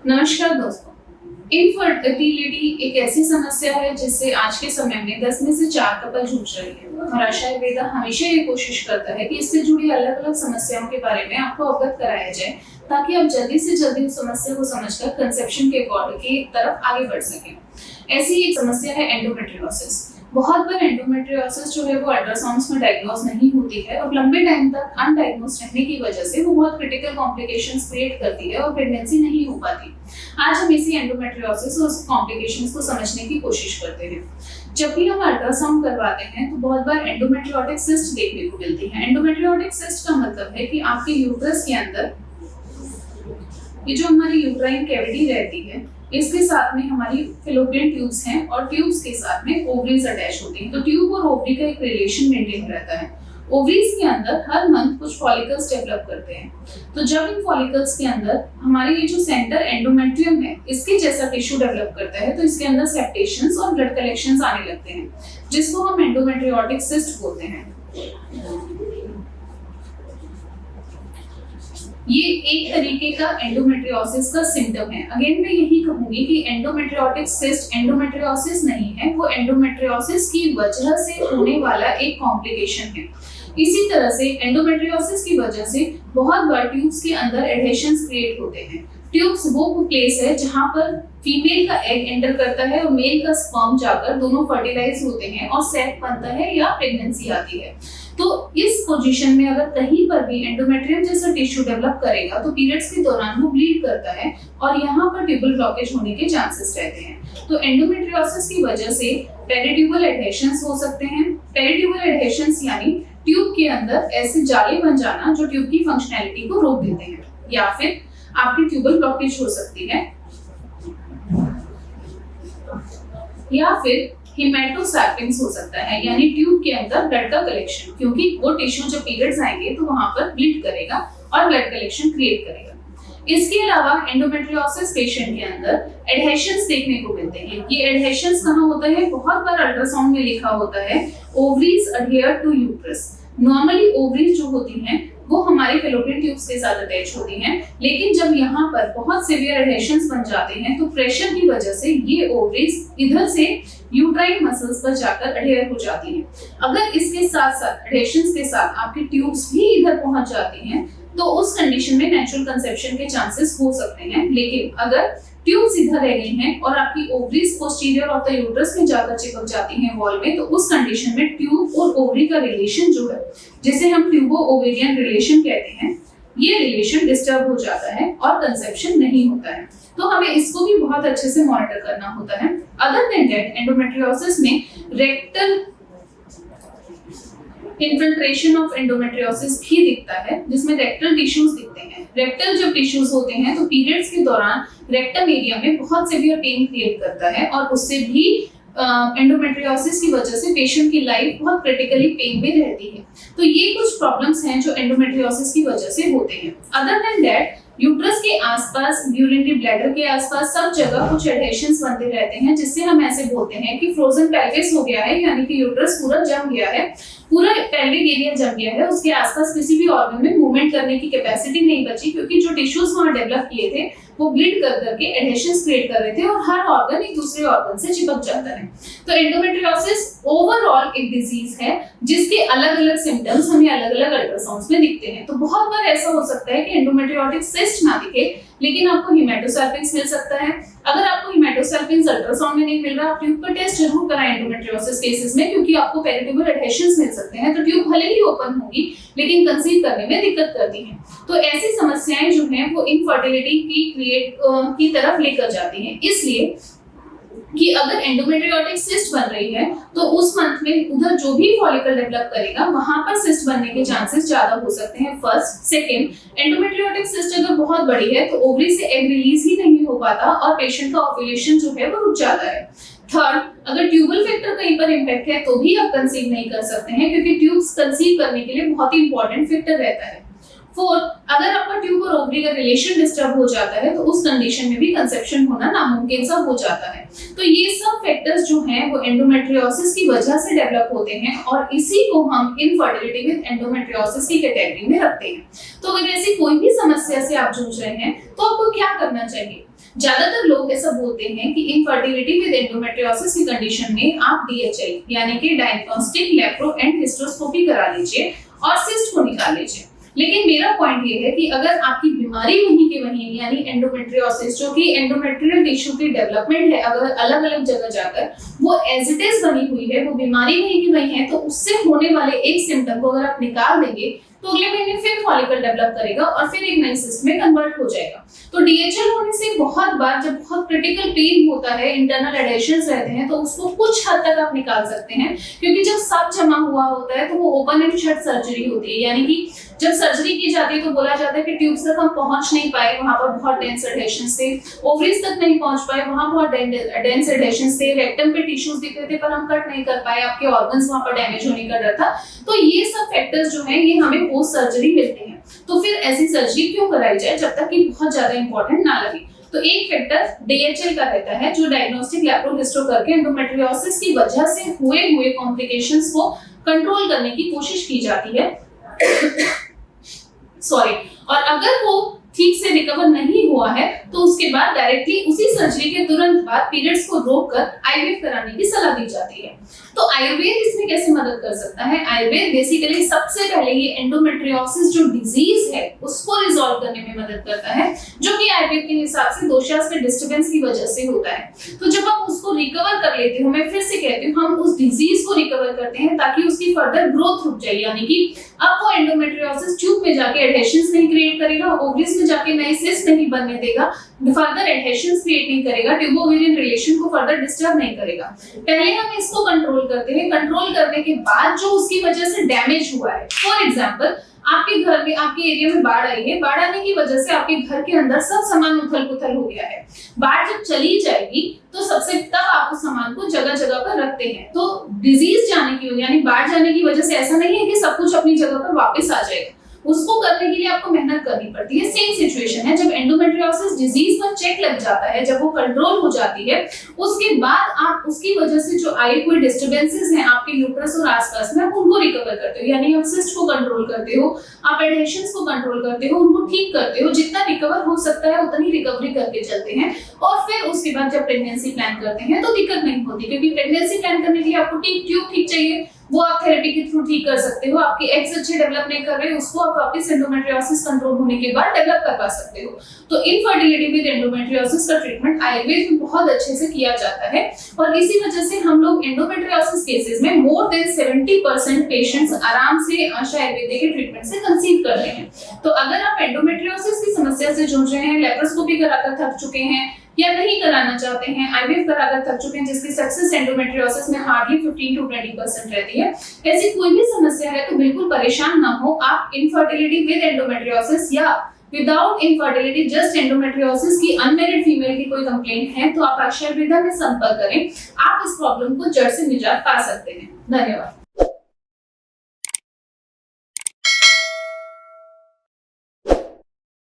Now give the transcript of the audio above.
नमस्कार दोस्तों। इनफर्टिलिटी एक ऐसी समस्या है जिससे आज के समय में 10 में से 4 कपल जूझ रही है और आशा वेदा हमेशा ये कोशिश करता है कि इससे जुड़ी अलग अलग समस्याओं के बारे में आपको अवगत कराया जाए ताकि आप जल्दी से जल्दी उस समस्या को समझकर कंसेप्शन की तरफ आगे बढ़ सकें। ऐसी एक समस्या है एंडोमेट्रियोसिस। बहुत बार एंडोमेट्रियोसिस जो है वो अल्ट्रासाउंड्स में डायग्नोज नहीं होती है और लंबे टाइम तक अनडायग्नोज रहने की वजह से वो बहुत क्रिटिकल कॉम्प्लिकेशंस क्रिएट करती है और प्रेगनेंसी नहीं हो पाती। आज हम इसी एंडोमेट्रियोसिस और उसके कॉम्प्लिकेशंस को समझने की कोशिश करते हैं। जब भी हम अल्ट्रासाउंड करवाते हैं तो बहुत बार एंडोमेट्रियोटिक सिस्ट देखने को मिलती है। एंडोमेट्रियोटिक सिस्ट का मतलब है कि आपके यूट्रस के अंदर ये जो हमारी यूट्राइन कैविटी रहती है इसके साथ में हमारी फैलोपियन ट्यूब्स हैं और ट्यूब्स के साथ में ओवरीज अटैच होती हैं। तो ट्यूब और ओवरी का एक रिलेशन मेंटेन रहता है। ओवरीज के अंदर हर मंथ कुछ फॉलिकल्स डेवलप करते हैं। तो जब इन फॉलिकल्स के अंदर हमारे ये जो सेंटर एंडोमेट्रियम है इसके जैसा टिश्यू डेवलप करता है तो इसके अंदर सेप्टेशंस और ब्लड कलेक्शंस आने लगते हैं जिसको हम एंडोमेट्रियोटिक सिस्ट बोलते हैं। ये एक तरीके का एंडोमेट्रियोसिस का सिम्टम है। अगेन मैं यही कहूंगी कि एंडोमेट्रियोटिक सिस्ट एंडोमेट्रियोसिस नहीं है, वो एंडोमेट्रियोसिस की वजह से होने वाला एक कॉम्प्लिकेशन है। इसी तरह से एंडोमेट्रियोसिस की वजह से बहुत बार ट्यूब्स के अंदर एडहेशंस क्रिएट होते हैं। ट्यूब्स वो प्लेस है जहां पर फीमेल का एग एंटर करता है और मेल का स्पर्म जाकर दोनों फर्टिलाइज होते हैं और सैक बनता है या प्रेगनेंसी आती है। तो इस पोजीशन में अगर कहीं पर भी एंडोमेट्रियम जैसा टिश्यू डेवलप करेगा तो पीरियड्स के दौरान वो ब्लीड करता है और यहाँ पर ट्यूबल ब्लॉकेज होने के चांसेस रहते हैं। तो एंडोमेट्रियोसिस की वजह से पेरिट्यूबल एडहेशंस हो सकते हैं। पेरिट्यूबल एडहेशंस यानी ट्यूब के अंदर ऐसे जाले बन जाना जो ट्यूब की फंक्शनैलिटी को रोक देते हैं, या फिर आपकी ट्यूबल ब्लॉकेज हो सकती है, या फिर हेमेटोसार्किंग्स हो सकता है यानी ट्यूब के अंदर ब्लड का कलेक्शन, क्योंकि वो टिश्यू जब पीरियड्स आएंगे तो वहां पर ब्लीड करेगा और ब्लड कलेक्शन क्रिएट करेगा। इसके अलावा एंडोमेट्रियोसिस पेशेंट के अंदर एडहेशंस देखने को मिलते हैं। ये एडहेशंस कहाँ होता है? बहुत बार अल्ट्रासाउंड में लिखा होता है ovaries adhere to uterus. Normally ovaries जो होती हैं वो हमारे फैलोपियन ट्यूब्स के साथ अटैच होती हैं, लेकिन जब यहाँ पर बहुत सीवियर एडहेशंस बन जाते हैं तो प्रेशर की वजह से ये ओवरीज इधर से यूट्राइन मसल्स पर जाकर अडहियर हो जाती हैं। अगर इसके साथ साथ एडहेशंस के साथ आपकी ट्यूब्स भी इधर पहुंच जाती हैं तो उस कंडीशन में नेचुरल कंसेप्शन के चांसेस हो सकते हैं। लेकिन अगर ट्यूब्स इधर रह गई हैं और आपकी ovaries posterior of the uterus में जाकर चिपक जाती हैं वॉल में, तो उस कंडीशन में ट्यूब और ओवरी का रिलेशन जो है जिसे हम ट्यूबो ओवेरियन रिलेशन कहते हैं, ये रिलेशन डिस्टर्ब हो जाता है और कंसेप्शन नहीं होता है। तो हमें इसको भी बहुत अच्छे से मॉनिटर करना होता है। अदर देन दैट एंडोमेट्रियोसिस में रेक्टल इन्फिल्ट्रेशन ऑफ एंडोमेट्रियोसिस भी दिखता है जिसमें रेक्टल टिश्यूज दिखते हैं। रेक्टल जब टिश्यूज होते हैं तो पीरियड्स के दौरान रेक्टम एरिया में बहुत सीवियर पेन क्रिएट करता है और उससे भी एंडोमेट्रियोसिस की वजह से पेशेंट की लाइफ बहुत क्रिटिकली पेन में रहती है। तो ये कुछ प्रॉब्लम्स हैं जो एंडोमेट्रियोसिस की वजह से होते हैं। अदर देन दैट यूट्रस के आसपास, यूरिनरी ब्लैडर के आसपास सब जगह कुछ एडहेशंस बनते रहते हैं जिससे हम ऐसे बोलते हैं कि फ्रोजन पेल्विस हो गया है, यानी कि यूट्रस पूरा जम गया है, पूरा पेल्विक एरिया जम गया है, उसके आसपास किसी भी ऑर्गन में मूवमेंट करने की कैपेसिटी नहीं बची क्योंकि जो टिश्यूज वहां डेवलप किए थे वो ब्लीड कर करके एडहेशंस क्रिएट कर रहे थे और हर ऑर्गन एक दूसरे ऑर्गन से चिपक जाता है। तो एंडोमेट्रियोसिस ओवरऑल एक डिजीज है जिसके अलग अलग सिम्टम्स हमें अलग अलग अल्ट्रासाउंड्स में दिखते हैं। तो बहुत बार ऐसा हो सकता है कि एंडोमेट्रियोटिक सिस्ट ना दिखे लेकिन आपको हेमेटोसार्किंग्स मिल सकता है। अगर आपको हेमेटोसार्किंग्स अल्ट्रासाउंड में नहीं मिल रहा, आप ट्यूब का टेस्ट जरूर कराएं एंडोमेट्रियोसिस केसेस में, क्योंकि आपको पेरिट्यूबल एडहेशंस मिल सकते हैं। तो ट्यूब भले ही ओपन होगी लेकिन कंसीव करने में दिक्कत करती है। तो ऐसी समस्याएं जो हैं वो इनफर्टिलिटी की तरफ लेकर जाती हैं। इसलिए कि अगर एंडोमेट्रियोटिक सिस्ट बन रही है तो उस मंथ में उधर जो भी फॉलिकल डेवलप करेगा वहां पर सिस्ट बनने के चांसेस ज्यादा हो सकते हैं। फर्स्ट। सेकंड, एंडोमेट्रियोटिक सिस्ट अगर बहुत बड़ी है तो ओवरी से एग रिलीज ही नहीं हो पाता और पेशेंट का ओव्यूलेशन जो है वो रुक जाता है। थर्ड, अगर ट्यूबल फैक्टर कहीं पर इंपैक्ट है तो भी आप कंसीव नहीं कर सकते हैं क्योंकि ट्यूब्स कंसीव करने के लिए बहुत ही इंपॉर्टेंट फैक्टर रहता है। फोर्थ, अगर आपका ट्यूब और ओवरी का रिलेशन डिस्टर्ब हो जाता है तो उस कंडीशन में भी कंसेप्शन होना नामुमकिन सा हो जाता है। तो ये सब फैक्टर्स जो हैं वो एंडोमेट्रियोसिस की वजह से डेवलप होते हैं और इसी को हम इनफर्टिलिटी विद एंडोमेट्रियोसिस की कैटेगरी में रखते हैं। तो अगर ऐसी कोई भी समस्या से आप जूझ रहे हैं तो आपको क्या करना चाहिए? ज्यादातर लोग ऐसा बोलते हैं कि इनफर्टिलिटी विद एंडोमेट्रियोसिस की कंडीशन में आप डीएचएल यानी कि डायग्नोस्टिक लेप्रो एंड हिस्टोस्कोपी करा लीजिए और सिस्ट को निकाल लीजिए। लेकिन मेरा पॉइंट ये है कि अगर आपकी बीमारी वहीं के वहीं यानी एंडोमेट्रियोसिस जो कि एंडोमेट्रियल टिश्यू की डेवलपमेंट है, अगर अलग अलग जगह जाकर वो एज इट इज बनी हुई है, वो बीमारी वहीं की वहीं है, तो उससे होने वाले एक सिम्टम को अगर आप निकाल देंगे तो अगले महीने फिर फॉलिकल डेवलप करेगा और फिर एक नई सिस्ट में कन्वर्ट हो जाएगा। तो डीएचएल होने से बहुत बार जब बहुत क्रिटिकल पेन होता है, इंटरनल एडेशंस रहते हैं, तो उसको कुछ हद तक आप निकाल सकते हैं, क्योंकि जब सब जमा हुआ होता है तो वो ओपन एंड शट सर्जरी होती है। यानी कि जब सर्जरी की जाती है तो बोला जाता है कि ट्यूब्स तक हम पहुंच नहीं पाए, वहां पर बहुत डेंस एडेशंस थे, ओवरीज तक नहीं पहुंच पाए, वहां बहुत डेंस एडेशंस थे, रेक्टम पे टिश्यूज दिख रहे थे पर हम कट नहीं कर पाए, आपके ऑर्गन्स वहां पर डैमेज होने का डर था। तो ये सब फैक्टर्स जो हैं ये हमें पोस्ट सर्जरी मिलते हैं। तो फिर ऐसी सर्जरी क्यों कराई जाए जब तक कि बहुत ज्यादा इंपॉर्टेंट ना लगे। तो एक फैक्टर डीएचएल का रहता है जो डायग्नोस्टिक लैप्रोहिस्टो करके एंडोमेट्रियोसिस की वजह से हुए कॉम्प्लिकेशंस को कंट्रोल करने की कोशिश की जाती है। सॉरी। और अगर वो ठीक से रिकवर नहीं हुआ है तो उसके बाद डायरेक्टली उसी सर्जरी के तुरंत बाद पीरियड्स को रोककर आईवीएफ कराने की सलाह दी जाती है। तो आयुर्वेद इसमें कैसे मदद कर सकता है? आयुर्वेद बेसिकली सबसे पहले ये एंडोमेट्रियोसिस जो डिजीज है उसको रिजॉल्व करने में मदद करता है, जो कि आयुर्वेद के हिसाब से दोषास के डिस्टर्बेंस की वजह से होता है। तो जब हम उसको रिकवर कर लेते हो, मैं फिर से कहती हूँ, हम उस डिजीज को रिकवर करते हैं ताकि उसकी फर्दर ग्रोथ रुक जाए। यानी कि अब वो एंडोमेट्रियोसिस ट्यूब में जाके एडहेशंस नहीं क्रिएट करेगा, ओवरीज में जाके नए सिस्ट नहीं बनने देगा, फर्दर एडहेशंस क्रिएट नहीं करेगा, ट्यूबो-ओवेरियन रिलेशन को फर्दर डिस्टर्ब नहीं करेगा। पहले हम इसको कंट्रोल करते हैं, कंट्रोल करने के बाद जो उसकी वजह से डैमेज हुआ है, फॉर एग्जांपल आपके घर में, आपके एरिया में बाढ़ आई है, बाढ़ आने की वजह से आपके घर के अंदर सब सामान उथल-पुथल हो गया है। बाढ़ जब चली जाएगी तो सबसे तब आप उस सामान को जगह जगह पर रखते हैं। तो डिजीज जाने की यानी बाढ़ जाने की वजह से ऐसा नहीं है कि सब कुछ अपनी जगह पर वापस आ जाएगा, उसको करने के लिए आपको मेहनत करनी पड़ती है। सेम सिचुएशन है जब एंडोमेट्रियोसिस डिजीज पर चेक लग जाता है, जब वो कंट्रोल हो जाती है, उसके बाद आप उसकी वजह से जो आए कोई डिस्टर्बेंसेस हैं आपके यूट्रस और आसपास में, आप उनको रिकवर करते हो। यानी आप सिस्ट को कंट्रोल करते हो, आप एडहेशंस को कंट्रोल करते हो, उनको ठीक करते हो, जितना रिकवर हो सकता है उतनी रिकवरी करके चलते हैं। और फिर उसके बाद जब प्रेगनेंसी प्लान करते हैं तो दिक्कत नहीं होती, क्योंकि प्रेगनेंसी प्लान करने के लिए आपको ट्यूब ठीक चाहिए, वो आप थेरेपी के थ्रू ठीक कर सकते हो। आपके एग्स अच्छे डेवलप नहीं कर रहे, उसको आप वापस एंडोमेट्रियोसिस कंट्रोल होने के बाद डेवलप करवा सकते हो। तो इनफर्टिलिटी विद एंडोमेट्रियोसिस का ट्रीटमेंट आयुर्वेद में बहुत अच्छे से किया जाता है, और इसी वजह से हम लोग एंडोमेट्रियोसिस केसेस में मोर देन 70% पेशेंट्स आराम से आशा आयुर्वेदिक के ट्रीटमेंट से कंसीव करते हैं। तो अगर आप एंडोमेट्रियोसिस की समस्या से जूझ रहे हैं, लेप्रोस्कोपी कराकर थक चुके हैं या नहीं कराना चाहते हैं, आईवीएफ कराकर थक चुके हैं जिसकी सक्सेस एंडोमेट्रियोसिस में हार्डली 15 to 20% रहती है, ऐसी कोई भी समस्या है तो बिल्कुल परेशान ना हो। आप इनफर्टिलिटी विद एंडोमेट्रियोसिस या विदाउट इनफर्टिलिटी जस्ट एंडोमेट्रियोसिस की अनमैरिड फीमेल की कोई कंप्लेंट है तो आप आशा आयुर्वेदा में संपर्क करें, आप इस प्रॉब्लम को जड़ से निजात पा सकते हैं। धन्यवाद।